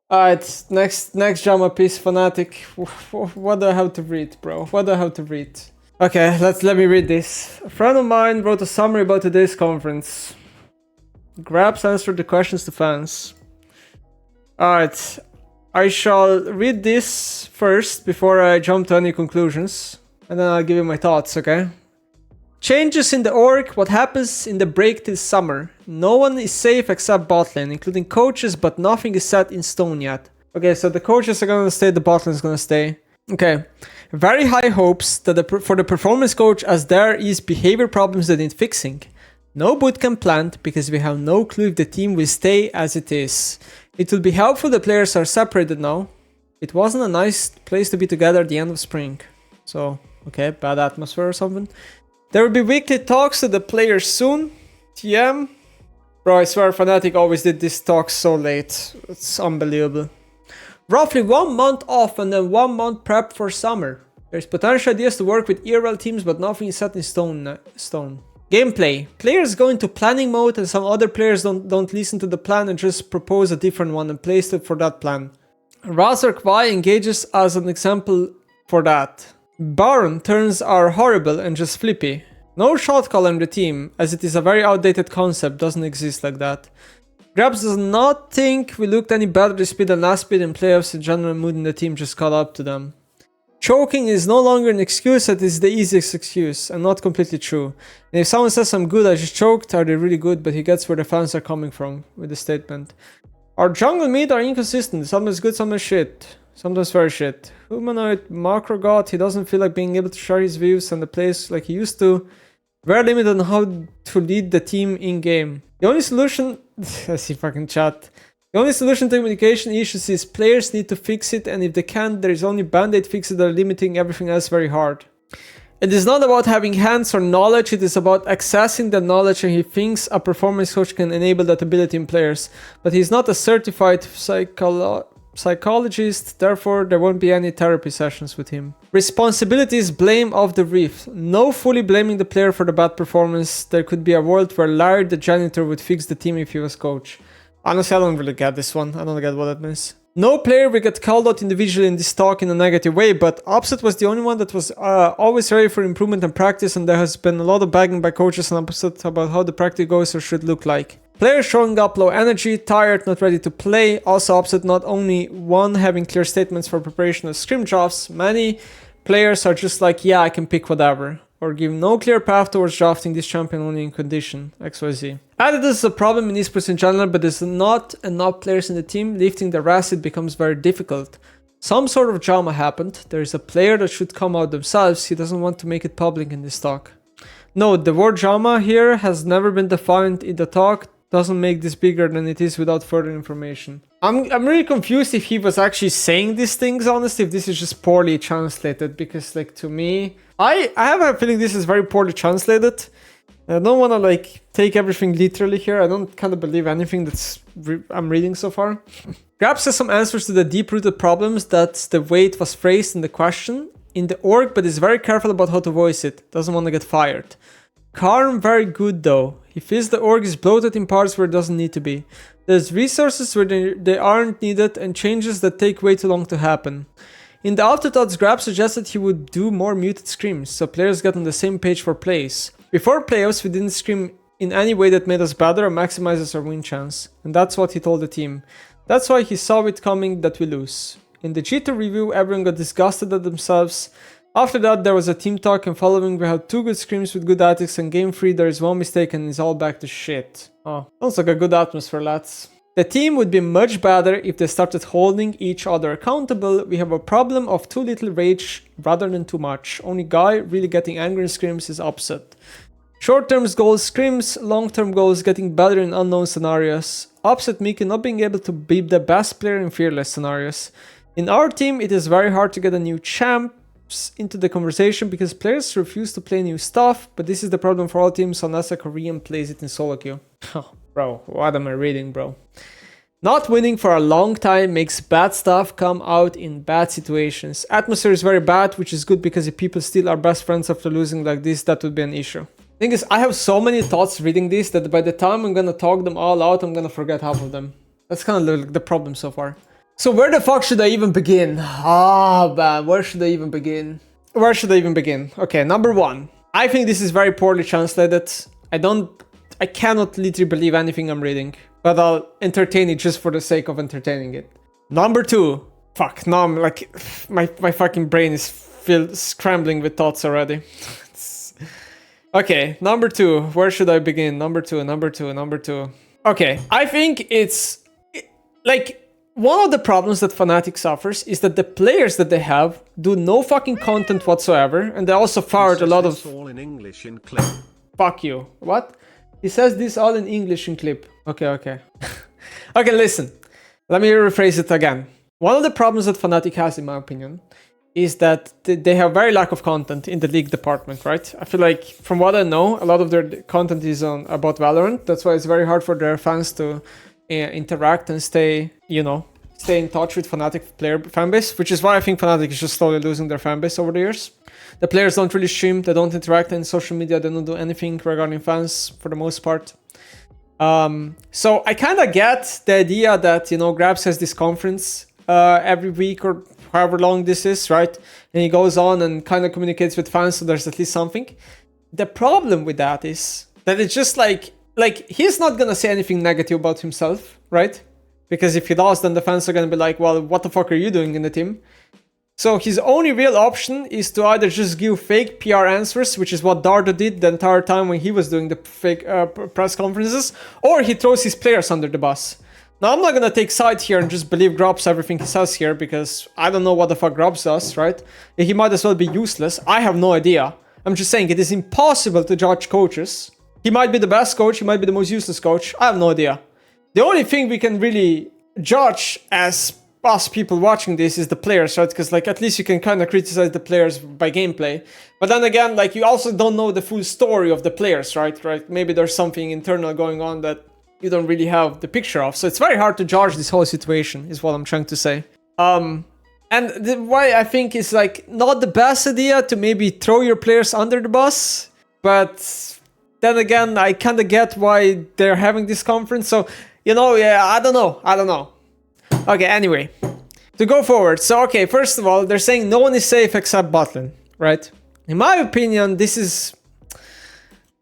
Alright, next drama piece, Fnatic. What do I have to read, bro? What do I have to read? Okay, let me read this. A friend of mine wrote a summary about today's conference. Grabbz answered the questions to fans. Alright, I shall read this first before I jump to any conclusions, and then I'll give you my thoughts, okay? Changes in the org, what happens in the break this summer. No one is safe except bot lane, including coaches, but nothing is set in stone yet. Okay, so the coaches are gonna stay, the bot lane is gonna stay. Okay, very high hopes that for the performance coach, as there is behavior problems that need fixing. No bootcamp planned because we have no clue if the team will stay as it is. It will be helpful the players are separated now. It wasn't a nice place to be together at the end of spring. So, okay, bad atmosphere or something. There will be weekly talks to the players soon. TM. Bro, I swear Fnatic always did these talks so late. It's unbelievable. Roughly 1 month off and then 1 month prep for summer. There's potential ideas to work with ERL teams, but nothing is set in stone. Gameplay. Players go into planning mode and some other players don't listen to the plan and just propose a different one and place it for that plan. Razor Kwai engages as an example for that. Baron turns are horrible and just flippy. No shot call in the team, as it is a very outdated concept, doesn't exist like that. Grabbz does not think we looked any better this speed than last speed in playoffs. The general mood in the team just caught up to them. Choking is no longer an excuse, it is the easiest excuse, and not completely true. And if someone says I'm good, I just choked, are they really good? But he gets where the fans are coming from with the statement. Our jungle mid are inconsistent, sometimes good, sometimes shit. Sometimes very shit. Humanoid macro god, he doesn't feel like being able to share his views and the plays like he used to. Very limited on how to lead the team in game. The only solution, I see fucking chat. The only solution to communication issues is players need to fix it, and if they can't, there is only band-aid fixes that are limiting everything else very hard. It is not about having hands or knowledge, it is about accessing the knowledge, and he thinks a performance coach can enable that ability in players. But he's not a certified psychologist, therefore there won't be any therapy sessions with him. Responsibility is blame of the reef. No fully blaming the player for the bad performance. There could be a world where Larry the janitor would fix the team if he was coach. Honestly, I don't really get this one. I don't get what that means. No player will get called out individually in this talk in a negative way, but Upset was the only one that was always ready for improvement and practice, and there has been a lot of bagging by coaches and Upset about how the practice goes or should look like. Players showing up low energy, tired, not ready to play. Also Upset not only one having clear statements for preparation of scrim drafts, many players are just like, yeah, I can pick whatever. Or give no clear path towards drafting this champion only in condition, XYZ. Added this is a problem in esports in general, but there's not enough players in the team. Lifting the rest, it becomes very difficult. Some sort of drama happened. There is a player that should come out themselves. He doesn't want to make it public in this talk. No, the word drama here has never been defined in the talk. Doesn't make this bigger than it is without further information. I'm really confused if he was actually saying these things, honestly, if this is just poorly translated, because like to me, I have a feeling this is very poorly translated. I don't want to like take everything literally here. I don't kind of believe anything that's I'm reading so far. Grabbz has some answers to the deep-rooted problems. That's the way it was phrased in the question in the org, but is very careful about how to voice it. Doesn't want to get fired. Karn very good though. He feels the org is bloated in parts where it doesn't need to be. There's resources where they aren't needed and changes that take way too long to happen. In the afterthoughts, Grabbz suggested he would do more muted screams so players get on the same page for plays. Before playoffs, we didn't scream in any way that made us better or maximizes our win chance. And that's what he told the team. That's why he saw it coming that we lose. In the G2 review, everyone got disgusted at themselves. After that, there was a team talk, and following we had 2 good scrims with good tactics, and game 3 there is 1 mistake and it's all back to shit. Oh, sounds like a good atmosphere, lads. The team would be much better if they started holding each other accountable. We have a problem of too little rage rather than too much. Only guy really getting angry in scrims is Upset. Short-term goals scrims, long-term goals getting better in unknown scenarios. Upset Miki not being able to be the best player in fearless scenarios. In our team, it is very hard to get a new champ into the conversation because players refuse to play new stuff, but this is the problem for all teams unless a Korean plays it in solo queue. Bro, what am I reading, bro? Not winning for a long time makes bad stuff come out in bad situations. Atmosphere is very bad, which is good because if people still are best friends after losing like this, that would be an issue. Thing is, I have so many thoughts reading this that by the time I'm gonna talk them all out, I'm gonna forget half of them. That's kind of the problem so far. So where the fuck should I even begin? Ah, man, where should I even begin? Where should I even begin? Okay, number one. I think this is very poorly translated. I cannot literally believe anything I'm reading, but I'll entertain it just for the sake of entertaining it. Number two. Fuck, now I'm like, my fucking brain is scrambling with thoughts already. Okay, number two. Where should I begin? Number two. Okay, I think it's like one of the problems that Fnatic suffers is that the players that they have do no fucking content whatsoever, and they also fired a lot of. All in English in clip. Fuck you. What? He says this all in English in clip. Okay. Okay, listen. Let me rephrase it again. One of the problems that Fnatic has, in my opinion, is that they have very lack of content in the league department, right? I feel like, from what I know, a lot of their content is about Valorant. That's why it's very hard for their fans to interact and stay in touch with Fnatic fanbase, which is why I think Fnatic is just slowly losing their fanbase over the years. The players don't really stream, they don't interact in social media, they don't do anything regarding fans for the most part. So I kind of get the idea that, Grabbz has this conference every week or however long this is, right? And he goes on and kind of communicates with fans, so there's at least something. The problem with that is that it's just like he's not gonna say anything negative about himself, right? Because if he does, then the fans are gonna be like, well, what the fuck are you doing in the team? So his only real option is to either just give fake PR answers, which is what Dardo did the entire time when he was doing the fake press conferences, or he throws his players under the bus. Now, I'm not gonna take side here and just believe Grabbz everything he says here, because I don't know what the fuck Grabbz does, right? He might as well be useless. I have no idea. I'm just saying it is impossible to judge coaches. He might be the best coach, he might be the most useless coach. I have no idea. The only thing we can really judge as us people watching this is the players, right? Because at least you can kind of criticize the players by gameplay. But then again, you also don't know the full story of the players, right? Maybe there's something internal going on that you don't really have the picture of. So it's very hard to judge this whole situation, is what I'm trying to say. And why I think it's not the best idea to maybe throw your players under the bus. But then again, I kind of get why they're having this conference. So, yeah, I don't know. Okay, anyway, to go forward. So, okay, first of all, they're saying no one is safe except botlane, right? In my opinion, this is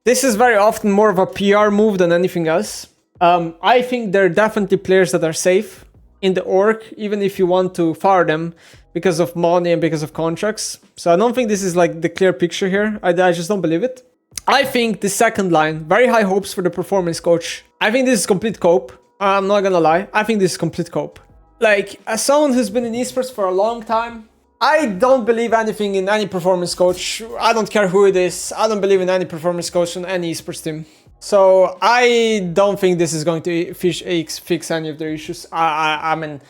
very often more of a PR move than anything else. I think there are definitely players that are safe in the org, even if you want to fire them because of money and because of contracts. So I don't think this is the clear picture here. I just don't believe it. I think the second line, very high hopes for the performance coach. I think this is complete cope. I'm not gonna lie. I think this is complete cope. As someone who's been in esports for a long time, I don't believe anything in any performance coach. I don't care who it is. I don't believe in any performance coach on any esports team. So I don't think this is going to fix any of their issues. I mean,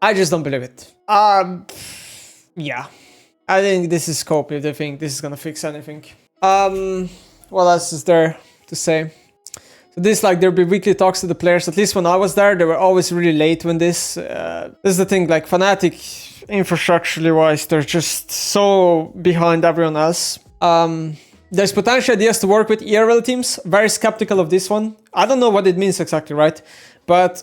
I just don't believe it. Yeah. I think this is cope if they think this is gonna fix anything. What else is there to say? So this, there'll be weekly talks to the players. At least when I was there, they were always really late when this. This is the thing, Fnatic, infrastructurally wise, they're just so behind everyone else. There's potential ideas to work with ERL teams. Very skeptical of this one. I don't know what it means exactly, right? But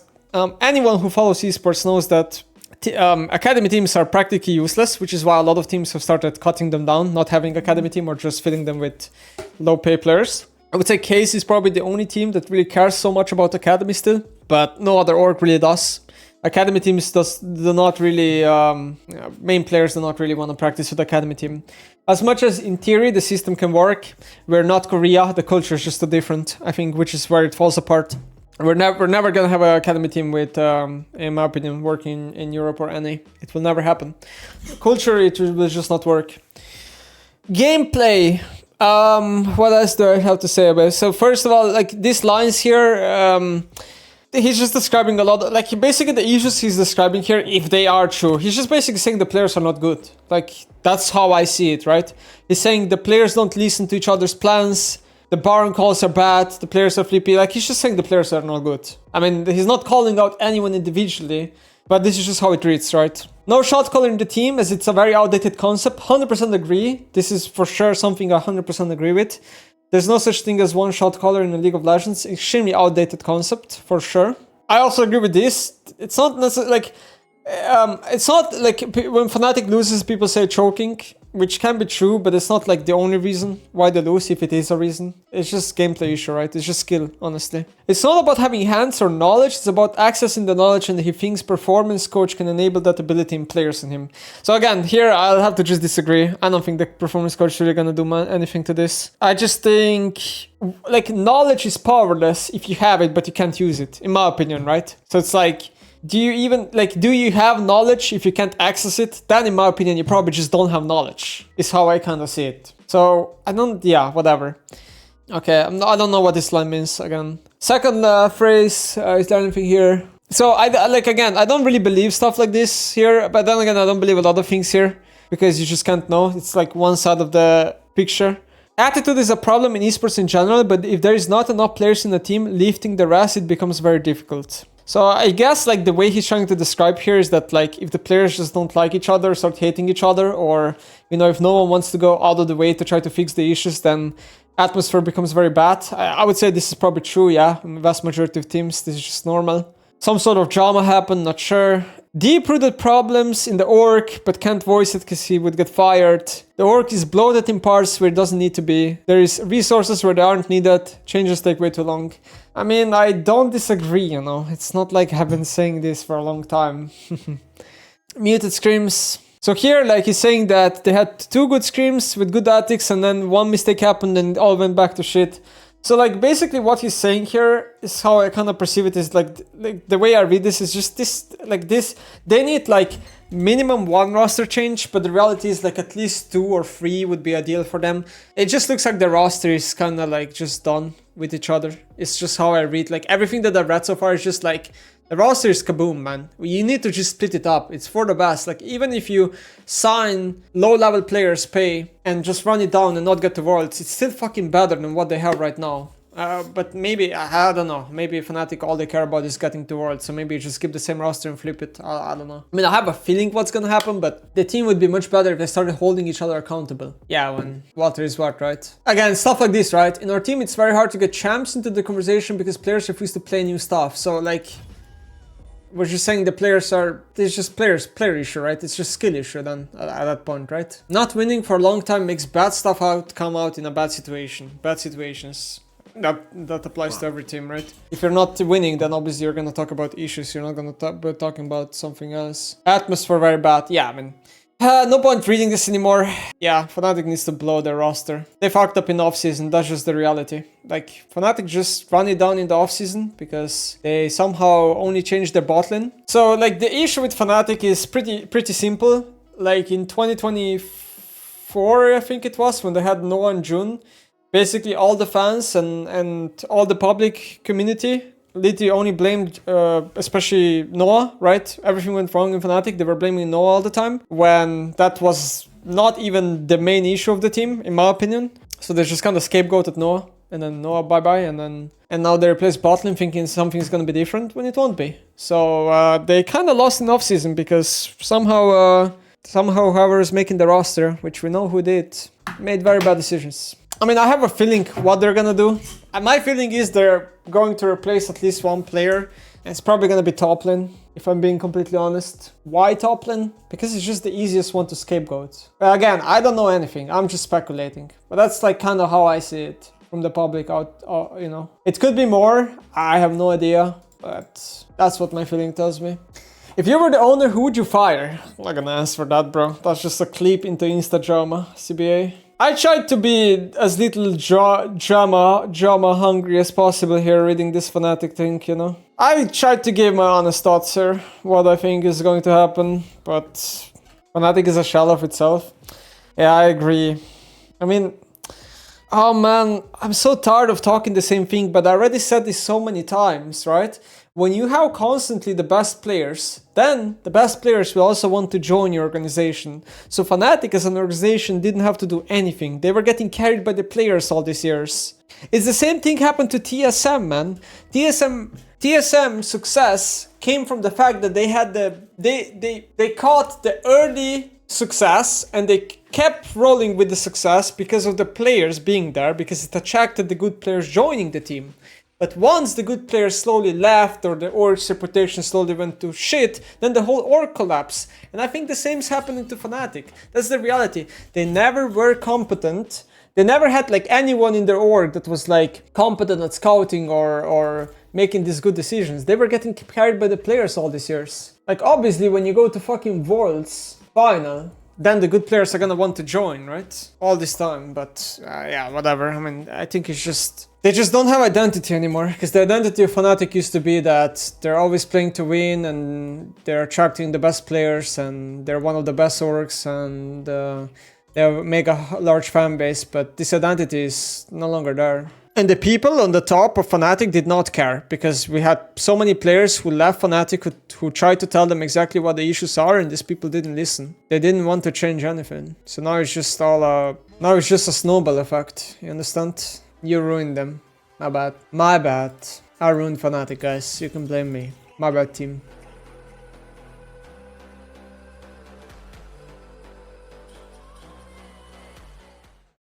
anyone who follows esports knows that academy teams are practically useless, which is why a lot of teams have started cutting them down, not having academy team or just filling them with low pay players. I would say Case is probably the only team that really cares so much about academy still, but no other org really does. Academy teams do not really, main players do not really want to practice with academy team. As much as in theory the system can work, we're not Korea, the culture is just too different, I think, which is where it falls apart. We're never gonna have an academy team with, in my opinion, working in Europe or NA. It will never happen. Culture, it will just not work. Gameplay. What else do I have to say about it? So first of all, these lines here, he's just describing a lot, basically the issues he's describing here, if they are true, he's just basically saying the players are not good. That's how I see it, right? He's saying the players don't listen to each other's plans, the Baron calls are bad, the players are flippy, he's just saying the players are not good. I mean, he's not calling out anyone individually, but this is just how it reads, right? No shot caller in the team, as it's a very outdated concept. 100% agree. This is for sure something I 100% agree with. There's no such thing as one shot caller in the League of Legends. Extremely outdated concept, for sure. I also agree with this. It's not necessarily It's not like when Fnatic loses, people say choking, which can be true, but it's not like the only reason why they lose, if it is a reason. It's just gameplay issue, right? It's just skill, honestly. It's not about having hands or knowledge, it's about accessing the knowledge, and he thinks performance coach can enable that ability in players in him. So again, here I'll have to just disagree. I don't think the performance coach is really gonna do anything to this. I just think, like, knowledge is powerless if you have it, but you can't use it, in my opinion, right? So it's like, do you have knowledge if you can't access it? Then in my opinion, you probably just don't have knowledge, is how I kind of see it. So yeah, whatever. Okay, I don't know what this line means again. Second phrase, is there anything here? So I don't really believe stuff like this here, but then again, I don't believe a lot of things here because you just can't know. It's like one side of the picture. Attitude is a problem in esports in general, but if there is not enough players in the team lifting the rest, it becomes very difficult. So I guess like the way he's trying to describe here is that like if the players just don't like each other, start hating each other, or you know, if no one wants to go out of the way to try to fix the issues, then atmosphere becomes very bad. I would say this is probably true, yeah. In the vast majority of teams, this is just normal. Some sort of drama happened, not sure. Deep-rooted problems in the org, but can't voice it because he would get fired. The org is bloated in parts where it doesn't need to be. There is resources where they aren't needed. Changes take way too long. I mean, I don't disagree, you know. It's not like I've been saying this for a long time. Muted scrims. So here, like, he's saying that they had 2 good scrims with good tactics, and then one mistake happened and it all went back to shit. So like basically what he's saying here is how I kind of perceive it is like the way I read this is just this, they need like minimum 1 roster change, but the reality is like at least 2 or 3 would be ideal for them. It just looks like the roster is kind of like just done with each other. It's just how I read, like everything that I've read so far is just like the roster is kaboom, man. You need to just split it up. It's for the best. Like even if you sign low-level players pay and just run it down and not get to Worlds, it's still fucking better than what they have right now. But maybe, I don't know, maybe Fnatic all they care about is getting to Worlds, so maybe just keep the same roster and flip it. I don't know. I mean, I have a feeling what's gonna happen, but the team would be much better if they started holding each other accountable. Yeah, when water is what, right? Again, stuff like this, right? In our team, it's very hard to get champs into the conversation because players refuse to play new stuff. So like, we're just saying the players are, it's just player issue, right? It's just skill issue then at that point, right? Not winning for a long time makes bad stuff come out in a bad situation. Bad situations. That applies to every team, right? If you're not winning, then obviously you're gonna talk about issues. You're not gonna be talking about something else. Atmosphere very bad. Yeah, I mean, no point reading this anymore. Yeah, Fnatic needs to blow their roster. They fucked up in the offseason, that's just the reality. Like, Fnatic just run it down in the offseason because they somehow only changed their bot lane. So, like, the issue with Fnatic is pretty simple. Like, in 2024, I think it was, when they had Noah in June, basically all the fans and all the public community literally only blamed, especially Noah, right? Everything went wrong in Fnatic. They were blaming Noah all the time when that was not even the main issue of the team, in my opinion. So they just kind of scapegoated Noah, and then Noah bye-bye, and now they replaced botlane thinking something's gonna be different when it won't be. So they kind of lost in offseason because somehow whoever is making the roster, which we know who did, made very bad decisions. I mean, I have a feeling what they're gonna do. And my feeling is they're going to replace at least 1 player. And it's probably gonna be top lane, if I'm being completely honest. Why top lane? Because it's just the easiest one to scapegoat. But again, I don't know anything. I'm just speculating. But that's like kind of how I see it from the public out, you know. It could be more. I have no idea. But that's what my feeling tells me. If you were the owner, who would you fire? I'm not gonna answer that, bro. That's just a clip into Insta drama, CBA. I tried to be as little drama hungry as possible here reading this Fnatic thing, you know. I tried to give my honest thoughts here, what I think is going to happen, but Fnatic is a shell of itself. Yeah, I agree. I mean, oh man, I'm so tired of talking the same thing, but I already said this so many times, right? When you have constantly the best players, then the best players will also want to join your organization. So Fnatic as an organization didn't have to do anything. They were getting carried by the players all these years. It's the same thing happened to TSM, man. TSM success came from the fact that they had they caught the early success and they kept rolling with the success because of the players being there, because it attracted the good players joining the team. But once the good players slowly left or the org's reputation slowly went to shit, then the whole org collapsed. And I think the same's happening to Fnatic. That's the reality. They never were competent. They never had like anyone in their org that was like competent at scouting or making these good decisions. They were getting carried by the players all these years. Like obviously when you go to fucking Worlds final, then the good players are gonna want to join, right? All this time, but yeah, whatever. I mean, I think it's just... They just don't have identity anymore, because the identity of Fnatic used to be that they're always playing to win and they're attracting the best players and they're one of the best orgs and they make a large fan base, but this identity is no longer there. And the people on the top of Fnatic did not care, because we had so many players who left Fnatic who tried to tell them exactly what the issues are, and these people didn't listen. They didn't want to change anything. So now it's just all now it's just a snowball effect, you understand? You ruined them. My bad. My bad. I ruined Fnatic, guys. You can blame me. My bad, team.